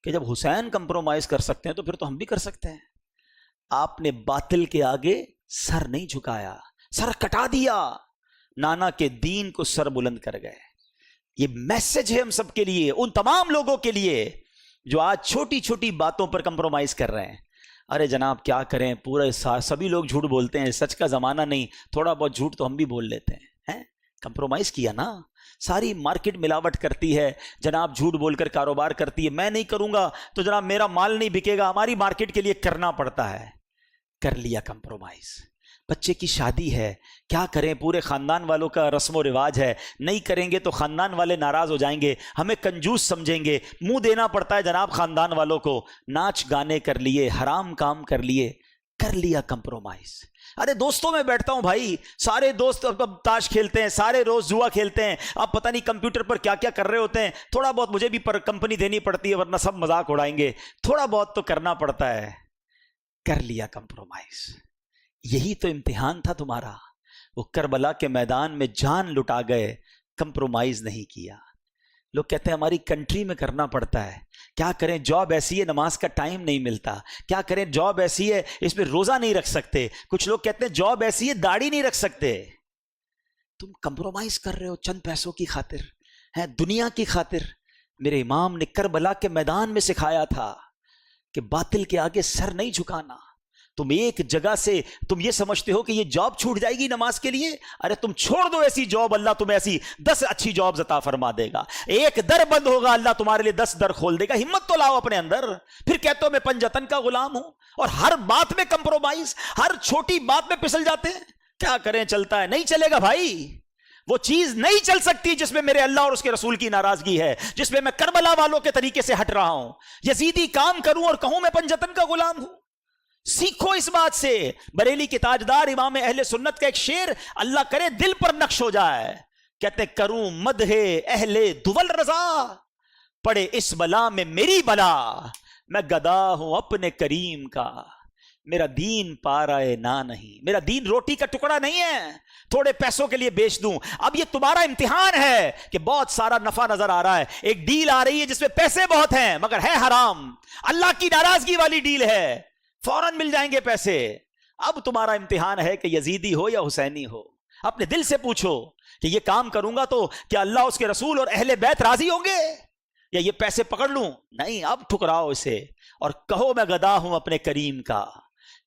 کہ جب حسین کمپرومائز کر سکتے ہیں تو پھر تو ہم بھی کر سکتے ہیں. آپ نے باطل کے آگے سر نہیں جھکایا, سر کٹا دیا, نانا کے دین کو سر بلند کر گئے. یہ میسج ہے ہم سب کے لیے, ان تمام لوگوں کے لیے جو آج چھوٹی چھوٹی باتوں پر کمپرومائز کر رہے ہیں. ارے جناب کیا کریں, پورے سبھی لوگ جھوٹ بولتے ہیں, سچ کا زمانہ نہیں, تھوڑا بہت جھوٹ تو ہم بھی بول لیتے ہیں. کمپرومائز کیا نا, ساری مارکیٹ ملاوٹ کرتی ہے جناب, جھوٹ بول کر کاروبار کرتی ہے. میں نہیں کروں گا تو جناب میرا مال نہیں بکے گا, ہماری مارکیٹ کے لیے کرنا پڑتا ہے. کر لیا کمپرومائز. بچے کی شادی ہے, کیا کریں, پورے خاندان والوں کا رسم و رواج ہے, نہیں کریں گے تو خاندان والے ناراض ہو جائیں گے, ہمیں کنجوس سمجھیں گے, منہ دینا پڑتا ہے جناب خاندان والوں کو. ناچ گانے کر لیے, حرام کام کر لیے, کر لیا کمپرومائز. ارے دوستوں میں بیٹھتا ہوں بھائی, سارے دوست اب تاش کھیلتے ہیں, سارے روز جوا کھیلتے ہیں, اب پتہ نہیں کمپیوٹر پر کیا کیا کر رہے ہوتے ہیں. تھوڑا بہت مجھے بھی پر کمپنی دینی پڑتی ہے ورنہ سب مذاق اڑائیں گے, تھوڑا بہت تو کرنا پڑتا ہے. کر لیا کمپرومائز. یہی تو امتحان تھا تمہارا. وہ کربلا کے میدان میں جان لٹا گئے, کمپرومائز نہیں کیا. لوگ کہتے ہیں ہماری کنٹری میں کرنا پڑتا ہے, کیا کریں, جاب ایسی ہے نماز کا ٹائم نہیں ملتا, کیا کریں, جاب ایسی ہے اس میں روزہ نہیں رکھ سکتے. کچھ لوگ کہتے ہیں جاب ایسی ہے داڑھی نہیں رکھ سکتے. تم کمپرومائز کر رہے ہو چند پیسوں کی خاطر, ہے دنیا کی خاطر. میرے امام نے کربلا کے میدان میں سکھایا تھا کہ باطل کے آگے سر نہیں جھکانا. تم ایک جگہ سے تم یہ سمجھتے ہو کہ یہ جاب چھوٹ جائے گی نماز کے لیے, ارے تم چھوڑ دو ایسی جاب, اللہ تمہیں ایسی 10 اچھی جاب عطا فرما دے گا. ایک در بند ہوگا, اللہ تمہارے لیے 10 در کھول دے گا. ہمت تو لاؤ اپنے اندر. پھر کہتے ہو میں پنجتن کا غلام ہوں, اور ہر بات میں کمپرومائز, ہر چھوٹی بات میں پھسل جاتے ہیں. کیا کریں, چلتا ہے, نہیں چلے گا بھائی. وہ چیز نہیں چل سکتی جس میں میرے اللہ اور اس کے رسول کی ناراضگی ہے، جس میں میں کربلا والوں کے طریقے سے ہٹ رہا ہوں، یزیدی کام کروں اور کہوں میں پنجتن کا غلام ہوں۔ سیکھو اس بات سے۔ بریلی کے تاجدار امام اہل سنت کا ایک شعر اللہ کرے دل پر نقش ہو جائے، کہتے کروں مدح اہل دول رضا، پڑے اس بلا میں میری بلا، میں گدا ہوں اپنے کریم کا، میرا دین پارائے نہ نہیں، میرا دین روٹی کا ٹکڑا نہیں ہے تھوڑے پیسوں کے لیے بیچ دوں۔ اب یہ تمہارا امتحان ہے کہ بہت سارا نفع نظر آ رہا ہے، ایک ڈیل آ رہی ہے جس میں پیسے بہت ہیں مگر ہے حرام، اللہ کی ناراضگی والی ڈیل ہے، فوراً مل جائیں گے پیسے۔ اب تمہارا امتحان ہے کہ یزیدی ہو یا حسینی ہو، اپنے دل سے پوچھو کہ یہ کام کروں گا تو کیا اللہ اس کے رسول اور اہل بیت راضی ہوں گے، یا یہ پیسے پکڑ لوں؟ نہیں، اب ٹھکراؤ اسے اور کہو میں گدا ہوں اپنے کریم کا،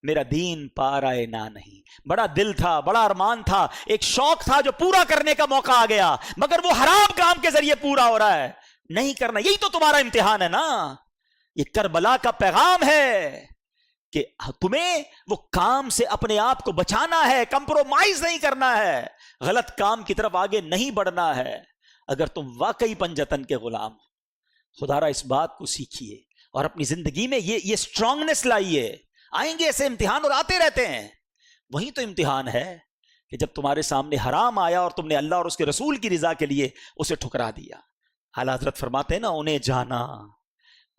میرا دین پارائے نہ نہیں۔ بڑا دل تھا، بڑا ارمان تھا، ایک شوق تھا جو پورا کرنے کا موقع آ گیا، مگر وہ حرام کام کے ذریعے پورا ہو رہا ہے، نہیں کرنا۔ یہی تو تمہارا امتحان ہے نا، یہ کربلا کا پیغام ہے کہ تمہیں وہ کام سے اپنے آپ کو بچانا ہے، کمپرومائز نہیں کرنا ہے، غلط کام کی طرف آگے نہیں بڑھنا ہے۔ اگر تم واقعی پنجتن کے غلام ہو، خدا را اس بات کو سیکھیے اور اپنی زندگی میں یہ سٹرونگنس لائیے۔ آئیں گے ایسے امتحان اور آتے رہتے ہیں، وہی تو امتحان ہے کہ جب تمہارے سامنے حرام آیا اور تم نے اللہ اور اس کے رسول کی رضا کے لیے اسے ٹھکرا دیا۔ اعلیٰ حضرت فرماتے ہیں نا، انہیں جانا،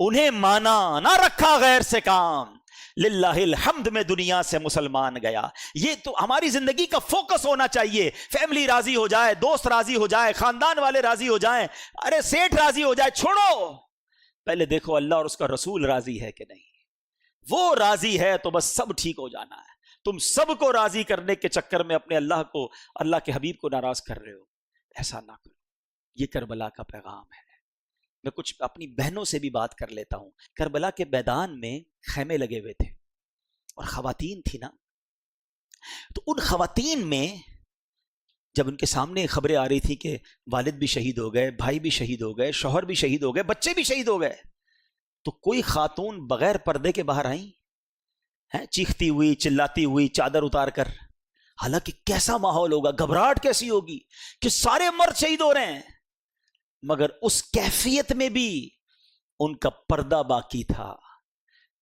انہیں مانا، نہ رکھا غیر سے کام، للہ الحمد میں دنیا سے مسلمان گیا۔ یہ تو ہماری زندگی کا فوکس ہونا چاہیے۔ فیملی راضی ہو جائے، دوست راضی ہو جائے، خاندان والے راضی ہو جائیں، ارے سیٹ راضی ہو جائے، چھوڑو، پہلے دیکھو اللہ اور اس کا رسول راضی ہے کہ نہیں۔ وہ راضی ہے تو بس سب ٹھیک ہو جانا ہے۔ تم سب کو راضی کرنے کے چکر میں اپنے اللہ کو، اللہ کے حبیب کو ناراض کر رہے ہو، ایسا نہ کرو۔ یہ کربلا کا پیغام ہے۔ میں کچھ اپنی بہنوں سے بھی بات کر لیتا ہوں۔ کربلا کے میدان میں خیمے لگے ہوئے تھے اور خواتین تھی نا، تو ان خواتین میں جب ان کے سامنے خبریں آ رہی تھی کہ والد بھی شہید ہو گئے، بھائی بھی شہید ہو گئے، شوہر بھی شہید ہو گئے، بچے بھی شہید ہو گئے، تو کوئی خاتون بغیر پردے کے باہر آئیں ہیں، چیختی ہوئی، چلاتی ہوئی، چادر اتار کر۔ حالانکہ کیسا ماحول ہوگا، گھبراہٹ کیسی ہوگی کہ سارے مرد شہید ہو رہے ہیں، مگر اس کیفیت میں بھی ان کا پردہ باقی تھا۔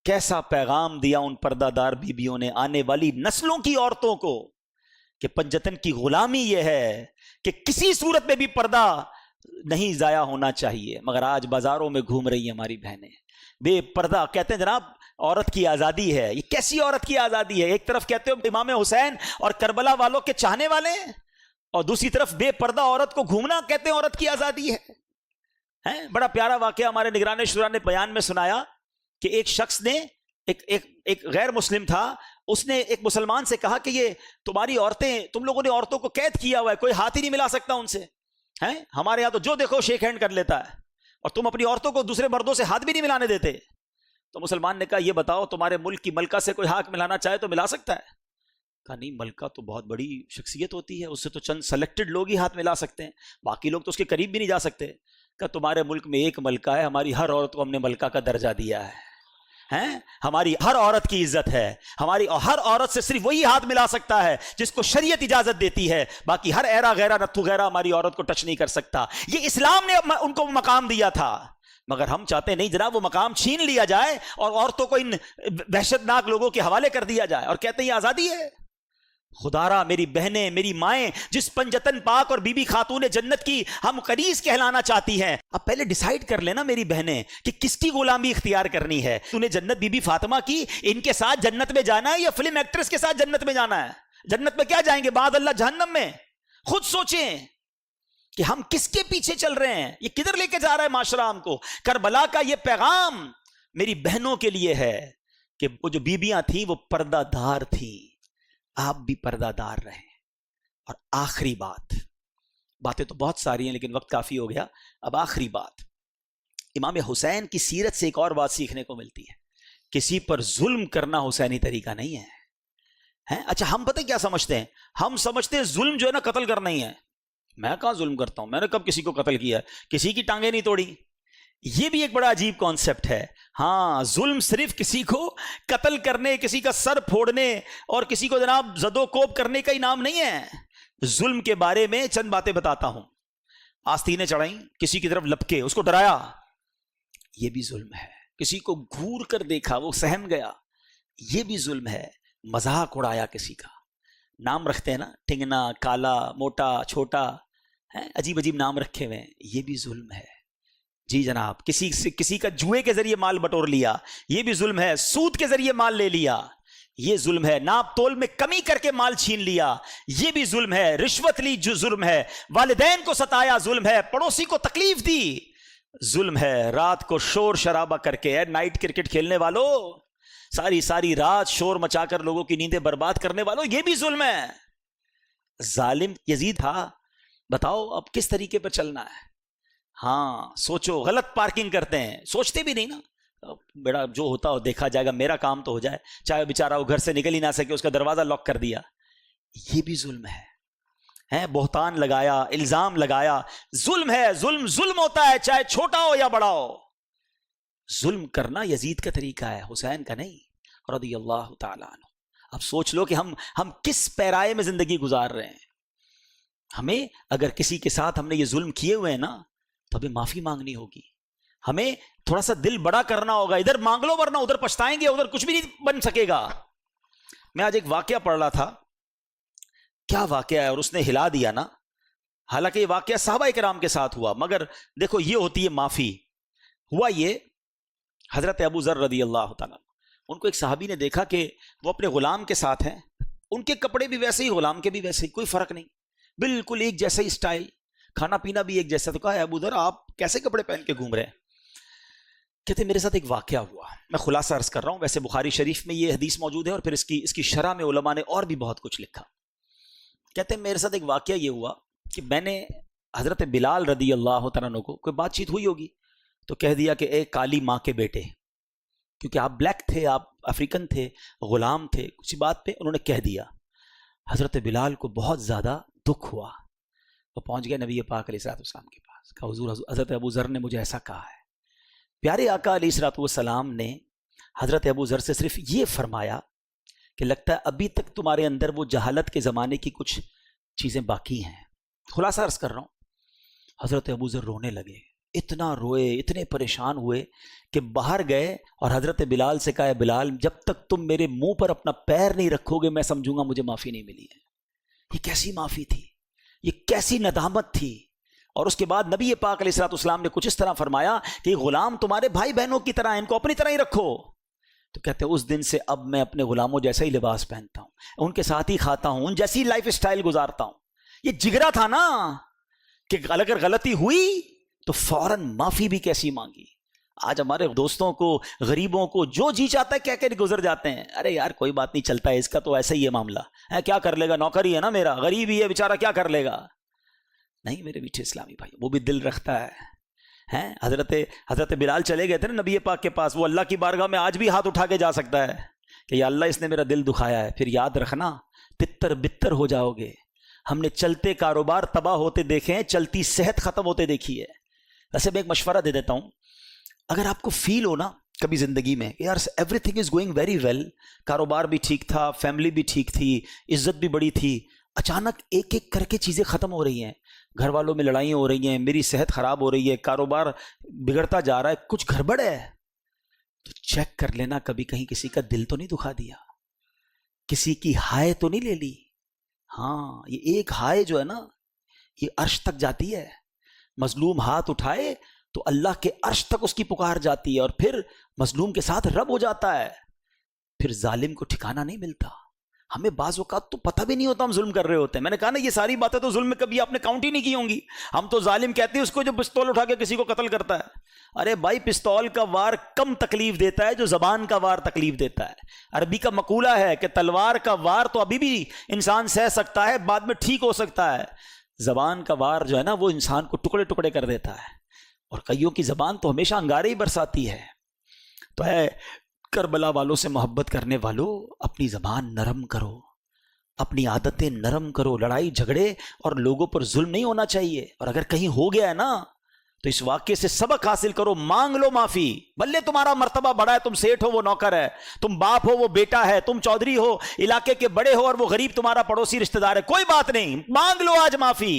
کیسا پیغام دیا ان پردہ دار بیبیوں نے آنے والی نسلوں کی عورتوں کو کہ پنجتن کی غلامی یہ ہے کہ کسی صورت میں بھی پردہ نہیں ضائع ہونا چاہیے۔ مگر آج بازاروں میں گھوم رہی ہیں ہماری بہنیں بے پردہ، کہتے ہیں جناب عورت کی آزادی ہے۔ یہ کیسی عورت کی آزادی ہے؟ ایک طرف کہتے ہو امام حسین اور کربلا والوں کے چاہنے والے ہیں، اور دوسری طرف بے پردہ عورت کو گھومنا کہتے ہیں عورت کی آزادی ہے۔ بڑا پیارا واقعہ ہمارے نگران شورا نے بیان میں سنایا کہ ایک شخص نے، ایک غیر مسلم تھا، اس نے ایک مسلمان سے کہا کہ یہ تمہاری عورتیں، تم لوگوں نے عورتوں کو قید کیا ہوا ہے، کوئی ہاتھ ہی نہیں ملا سکتا ان سے، ہمارے یہاں تو جو دیکھو شیک ہینڈ کر لیتا ہے، اور تم اپنی عورتوں کو دوسرے مردوں سے ہاتھ بھی نہیں ملانے دیتے۔ تو مسلمان نے کہا یہ بتاؤ تمہارے ملک کی ملکہ سے کوئی ہاتھ ملانا چاہے تو ملا سکتا ہے؟ کہا نہیں، ملکہ تو بہت بڑی شخصیت ہوتی ہے، اس سے تو چند سلیکٹڈ لوگ ہی ہاتھ ملا سکتے ہیں، باقی لوگ تو اس کے قریب بھی نہیں جا سکتے۔ کہ تمہارے ملک میں ایک ملکہ ہے، ہماری ہر عورت کو ہم نے ملکہ کا درجہ دیا ہے، ہماری ہر عورت کی عزت ہے، ہماری ہر عورت سے صرف وہی ہاتھ ملا سکتا ہے جس کو شریعت اجازت دیتی ہے، باقی ہر ایرا غیرہ نتھو غیرہ ہماری عورت کو ٹچ نہیں کر سکتا۔ یہ اسلام نے ان کو مقام دیا تھا، مگر ہم چاہتے نہیں جناب وہ مقام چھین لیا جائے اور عورتوں کو ان وحشت ناک لوگوں کے حوالے کر دیا جائے، اور کہتے ہیں یہ آزادی ہے۔ خدا را میری بہنیں، میری مائیں جس پنجتن پاک اور بی بی خاتون جنت کی ہم قریض کہلانا چاہتی ہیں، اب پہلے ڈیسائیڈ کر لینا میری بہنیں کہ کس کی غلامی اختیار کرنی ہے۔ تو نے جنت بی بی فاطمہ کی، ان کے ساتھ جنت میں جانا ہے یا فلم ایکٹریس کے ساتھ جنت میں جانا ہے؟ جنت میں کیا جائیں گے؟ بعد اللہ جہنم میں۔ خود سوچیں کہ ہم کس کے پیچھے چل رہے ہیں، یہ کدھر لے کے جا رہا ہے معاشرہ ہم کو۔ کربلا کا یہ پیغام میری بہنوں کے لیے ہے کہ وہ جو بیبیاں تھیں وہ پردہ دار تھیں، آپ بھی پردہ دار رہیں۔ اور آخری باتیں تو بہت ساری ہیں لیکن وقت کافی ہو گیا، اب آخری بات، امام حسین کی سیرت سے ایک اور بات سیکھنے کو ملتی ہے، کسی پر ظلم کرنا حسینی طریقہ نہیں ہے۔ اچھا ہم پتہ کیا سمجھتے ہیں؟ ہم سمجھتے ہیں ظلم جو ہے نا قتل کرنا ہی ہے۔ میں کہاں ظلم کرتا ہوں، میں نے کب کسی کو قتل کیا، کسی کی ٹانگیں نہیں توڑی۔ یہ بھی ایک بڑا عجیب کانسیپٹ ہے۔ ہاں، ظلم صرف کسی کو قتل کرنے، کسی کا سر پھوڑنے اور کسی کو جناب زد و کوب کرنے کا انعام نہیں ہے۔ ظلم کے بارے میں چند باتیں بتاتا ہوں. آستینیں چڑھائیں, کسی کی طرف لپکے, اس کو ڈرایا, یہ بھی ظلم ہے. کسی کو گھور کر دیکھا, وہ سہم گیا, یہ بھی ظلم ہے. مذاق اڑایا کسی کا, نام رکھتے ہیں نا, ٹنگنا, کالا, موٹا, چھوٹا, عجیب عجیب نام رکھے ہوئے ہیں, یہ بھی ظلم ہے. جی جناب, کسی کا جوئے کے ذریعے مال بٹور لیا, یہ بھی ظلم ہے. سود کے ذریعے مال لے لیا, یہ ظلم ہے. ناپ تول میں کمی کر کے مال چھین لیا, یہ بھی ظلم ہے. رشوت لی, جو ظلم ہے. والدین کو ستایا, ظلم ہے. پڑوسی کو تکلیف دی, ظلم ہے. رات کو شور شرابہ کر کے, نائٹ کرکٹ کھیلنے والوں, ساری رات شور مچا کر لوگوں کی نیندیں برباد کرنے والوں, یہ بھی ظلم ہے. ظالم یزید تھا. بتاؤ اب کس طریقے پر چلنا ہے؟ ہاں سوچو. غلط پارکنگ کرتے ہیں, سوچتے بھی نہیں نا, بیڑا جو ہوتا ہو دیکھا جائے گا, میرا کام تو ہو جائے. چاہے بیچارہ وہ گھر سے نکل ہی نہ سکے, اس کا دروازہ لاک کر دیا, یہ بھی ظلم ہے. بہتان لگایا, الزام لگایا, ظلم ہے. ظلم ہوتا ہے, چاہے چھوٹا ہو یا بڑا ہو. ظلم کرنا یزید کا طریقہ ہے, حسین کا نہیں, رضی اللہ تعالیٰ عنہ. اب سوچ لو کہ ہم کس پیرائے میں زندگی گزار رہے ہیں. ہمیں اگر کسی کے ساتھ ہم نے یہ ظلم کیے ہوئے ہیں نا, تو ہمیں معافی مانگنی ہوگی. ہمیں تھوڑا سا دل بڑا کرنا ہوگا. ادھر مانگ لو ورنہ ادھر پچھتائیں گے, ادھر کچھ بھی نہیں بن سکے گا. میں آج ایک واقعہ پڑھ رہا تھا, کیا واقعہ ہے, اور اس نے ہلا دیا نا. حالانکہ یہ واقعہ صحابہ کرام کے ساتھ ہوا, مگر دیکھو یہ ہوتی ہے معافی. ہوا یہ, حضرت ابو ذر رضی اللہ تعالیٰ, ان کو ایک صحابی نے دیکھا کہ وہ اپنے غلام کے ساتھ ہیں. ان کے کپڑے بھی ویسے ہی, غلام کے بھی ویسے ہی, کوئی فرق نہیں, بالکل ایک جیسا ہی اسٹائل, کھانا پینا بھی ایک جیسا. تو کہا, ابو ذر آپ کیسے کپڑے پہن کے گھوم رہے ہیں؟ کہتے میرے ساتھ ایک واقعہ ہوا. میں خلاصہ عرض کر رہا ہوں, ویسے بخاری شریف میں یہ حدیث موجود ہے, اور پھر اس کی شرح میں علماء نے اور بھی بہت کچھ لکھا. کہتے میرے ساتھ ایک واقعہ یہ ہوا کہ میں نے حضرت بلال رضی اللہ تعالیٰ عنہ کو, کوئی بات چیت ہوئی ہوگی, تو کہہ دیا کہ اے کالی ماں کے بیٹے, کیونکہ آپ بلیک تھے, آپ افریقن تھے, غلام تھے, کسی بات پہ انہوں نے کہہ دیا. حضرت بلال کو بہت زیادہ دکھ ہوا. وہ پہنچ گئے نبی پاک علیہ السلام کے پاس, کہا حضور, حضرت ابو ذر نے مجھے ایسا کہا ہے. پیارے آقا علیہ السلام نے حضرت ابو ذر سے صرف یہ فرمایا کہ لگتا ہے ابھی تک تمہارے اندر وہ جہالت کے زمانے کی کچھ چیزیں باقی ہیں. خلاصہ عرض کر رہا ہوں, حضرت ابو ذر رونے لگے, اتنا روئے, اتنے پریشان ہوئے کہ باہر گئے اور حضرت بلال سے کہا, بلال جب تک تم میرے منہ پر اپنا پیر نہیں رکھو گے میں سمجھوں گا مجھے معافی نہیں ملی ہے. یہ کیسی معافی تھی, یہ کیسی ندامت تھی. اور اس کے بعد نبی پاک علیہ السلام نے کچھ اس طرح فرمایا کہ غلام تمہارے بھائی بہنوں کی طرح, ان کو اپنی طرح ہی رکھو. تو کہتے ہیں اس دن سے اب میں اپنے غلاموں جیسا ہی لباس پہنتا ہوں, ان کے ساتھ ہی کھاتا ہوں, ان جیسی لائف اسٹائل گزارتا ہوں. یہ جگرا تھا نا کہ اگر غلطی ہوئی تو فوراً معافی بھی کیسی مانگی. آج ہمارے دوستوں کو, غریبوں کو جو جی چاہتا ہے کہہ کے گزر جاتے ہیں, ارے یار کوئی بات نہیں, چلتا ہے, اس کا تو ایسا ہی ہے معاملہ, کیا کر لے گا, نوکری ہے نا میرا, غریب ہی ہے بیچارہ, کیا کر لے گا. نہیں میرے میٹھے اسلامی بھائی, وہ بھی دل رکھتا ہے. حضرت بلال چلے گئے تھے نا نبی پاک کے پاس, وہ اللہ کی بارگاہ میں آج بھی ہاتھ اٹھا کے جا سکتا ہے کہ یا اللہ اس نے میرا دل دکھایا ہے. پھر یاد رکھنا تتر بتر ہو جاؤ گے. ہم نے چلتے کاروبار تباہ ہوتے دیکھے ہیں, چلتی صحت ختم ہوتے دیکھی ہے. ویسے میں ایک مشورہ دے دیتا ہوں, اگر آپ کو فیل ہو نا کبھی زندگی میں یار everything is going very well, کاروبار بھی ٹھیک تھا, فیملی بھی ٹھیک تھی, عزت بھی بڑی تھی, اچانک ایک ایک کر کے چیزیں ختم ہو رہی ہیں, گھر والوں میں لڑائیاں ہو رہی ہیں, میری صحت خراب ہو رہی ہے, کاروبار بگڑتا جا رہا ہے, کچھ گڑبڑ ہے, تو چیک کر لینا کبھی کہیں کسی کا دل تو نہیں دکھا دیا, کسی کی ہائے تو نہیں لے لی. ہاں یہ ایک ہائے جو ہے نا یہ عرش تک جاتی ہے. مظلوم ہاتھ اٹھائے تو اللہ کے عرش تک اس کی پکار جاتی ہے, اور پھر مظلوم کے ساتھ رب ہو جاتا ہے, پھر ظالم کو ٹھکانہ نہیں ملتا. ہمیں بعض اوقات تو پتہ بھی نہیں ہوتا ہم ظلم کر رہے ہوتے ہیں. میں نے کہا نا یہ ساری باتیں تو ظلم میں کبھی آپ نے کاؤنٹ ہی نہیں کی ہوں گی. ہم تو ظالم کہتے ہیں اس کو جو پستول اٹھا کے کسی کو قتل کرتا ہے. ارے بھائی پستول کا وار کم تکلیف دیتا ہے جو زبان کا وار تکلیف دیتا ہے. عربی کا مقولہ ہے کہ تلوار کا وار تو ابھی بھی انسان سہ سکتا ہے, بعد میں ٹھیک ہو سکتا ہے, زبان کا وار جو ہے نا وہ انسان کو ٹکڑے ٹکڑے کر دیتا ہے. اور کئیوں کی زبان تو ہمیشہ انگارے ہی برساتی ہے. تو ہے کربلا والوں سے محبت کرنے والوں, اپنی زبان نرم کرو, اپنی عادتیں نرم کرو. لڑائی جھگڑے اور لوگوں پر ظلم نہیں ہونا چاہیے, اور اگر کہیں ہو گیا ہے نا تو اس واقعے سے سبق حاصل کرو, مانگ لو معافی. بلے تمہارا مرتبہ بڑا ہے, تم سیٹھ ہو وہ نوکر ہے, تم باپ ہو وہ بیٹا ہے, تم چودھری ہو علاقے کے بڑے ہو اور وہ غریب تمہارا پڑوسی رشتہ دار ہے, کوئی بات نہیں, مانگ لو آج معافی.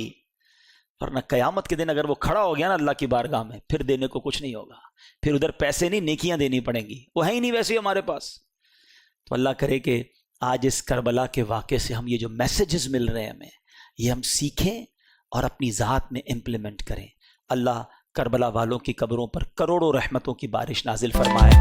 ورنہ قیامت کے دن اگر وہ کھڑا ہو گیا نا اللہ کی بارگاہ میں, پھر دینے کو کچھ نہیں ہوگا. پھر ادھر پیسے نہیں, نیکیاں دینی پڑیں گی, وہ ہے ہی نہیں ویسے ہمارے پاس. تو اللہ کرے کہ آج اس کربلا کے واقعے سے ہم یہ جو میسیجز مل رہے ہیں ہمیں, یہ ہم سیکھیں اور اپنی ذات میں امپلیمنٹ کریں. اللہ کربلا والوں کی قبروں پر کروڑوں رحمتوں کی بارش نازل فرمائے.